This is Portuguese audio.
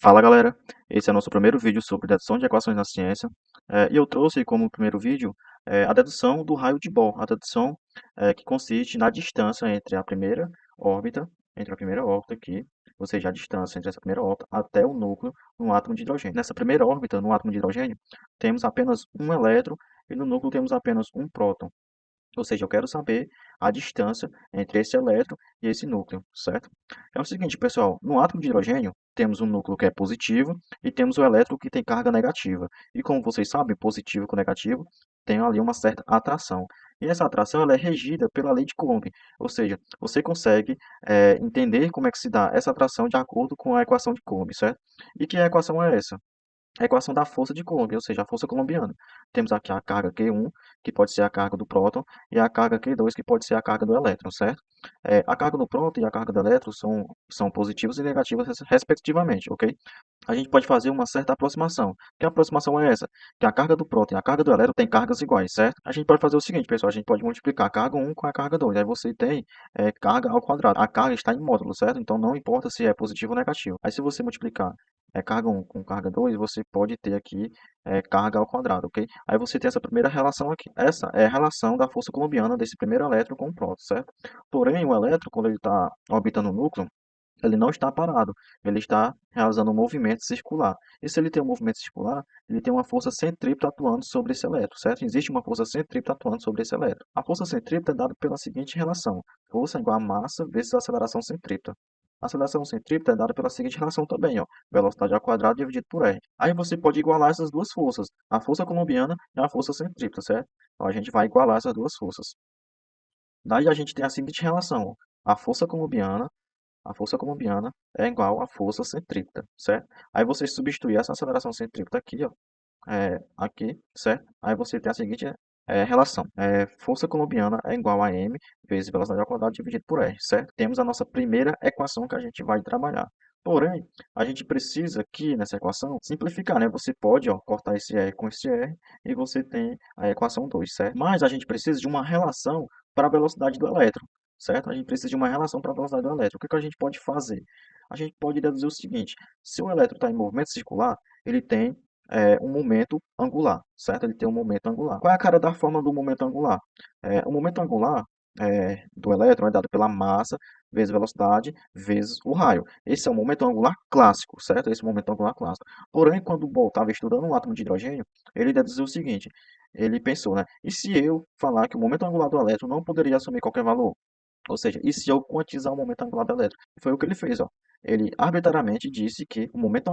Fala galera, esse é o nosso primeiro vídeo sobre dedução de equações na ciência e eu trouxe como primeiro vídeo a dedução do raio de Bohr, a dedução que consiste na distância entre a primeira órbita aqui, ou seja, a distância entre essa primeira órbita até o núcleo no átomo de hidrogênio. Nessa primeira órbita, no átomo de hidrogênio, temos apenas um elétron e no núcleo temos apenas um próton. Ou seja, eu quero saber a distância entre esse elétron e esse núcleo, certo? É o seguinte, pessoal, no átomo de hidrogênio, temos um núcleo que é positivo e temos o elétron que tem carga negativa. E como vocês sabem, positivo com negativo tem ali uma certa atração. E essa atração ela é regida pela lei de Coulomb, ou seja, você consegue entender como é que se dá essa atração de acordo com a equação de Coulomb, certo? E que equação é essa? A equação da força de Coulomb, ou seja, a força coulombiana. Temos aqui a carga Q1, que pode ser a carga do próton, e a carga Q2, que pode ser a carga do elétron, certo? A carga do próton e a carga do elétron são positivas e negativas respectivamente, ok? A gente pode fazer uma certa aproximação. Que aproximação é essa? Que a carga do próton e a carga do elétron têm cargas iguais, certo? A gente pode fazer o seguinte, pessoal, a gente pode multiplicar a carga 1 com a carga 2. Aí você tem carga ao quadrado. A carga está em módulo, certo? Então não importa se é positivo ou negativo. Aí se você multiplicar carga 1 com carga 2, você pode ter aqui carga ao quadrado, ok? Aí você tem essa primeira relação aqui. Essa é a relação da força coulombiana desse primeiro elétron com o próton, certo? Porém, o elétron, quando ele está orbitando o núcleo, ele não está parado, ele está realizando um movimento circular. E se ele tem um movimento circular, ele tem uma força centrípeta atuando sobre esse elétron, certo? Existe uma força centrípeta atuando sobre esse elétron. A força centrípeta é dada pela seguinte relação: força igual a massa vezes a aceleração centrípeta. A aceleração centrípeta é dada pela seguinte relação também, ó, velocidade ao quadrado dividido por r. Aí você pode igualar essas duas forças, a força coulombiana e a força centrípeta, certo? Então a gente vai igualar essas duas forças. Daí a gente tem a seguinte relação, ó, a força colombiana é igual à força centrípeta, certo? Aí você substitui essa aceleração centrípeta aqui, ó, aqui, certo? Aí você tem a seguinte relação. Força colombiana é igual a m vezes velocidade ao quadrado dividido por r, certo? Temos a nossa primeira equação que a gente vai trabalhar. Porém, a gente precisa aqui nessa equação simplificar, né? Você pode, ó, cortar esse r com esse r e você tem a equação 2, certo? Mas a gente precisa de uma relação para a velocidade do elétron, certo? A gente precisa de uma relação para a velocidade do elétron. O que que a gente pode fazer? A gente pode deduzir o seguinte: se o elétron está em movimento circular, ele tem um momento angular, certo? Ele tem um momento angular. Qual é a cara da forma do momento angular? O momento angular do elétron é dado pela massa vezes velocidade vezes o raio. Esse é o momento angular clássico, certo? Esse é o momento angular clássico. Porém, quando o Bohr estava estudando um átomo de hidrogênio, ele deduziu o seguinte: ele pensou, né? E se eu falar que o momento angular do elétron não poderia assumir qualquer valor? Ou seja, e se eu quantizar o momento angular do elétron? Foi o que ele fez, ó. Ele arbitrariamente disse que o momento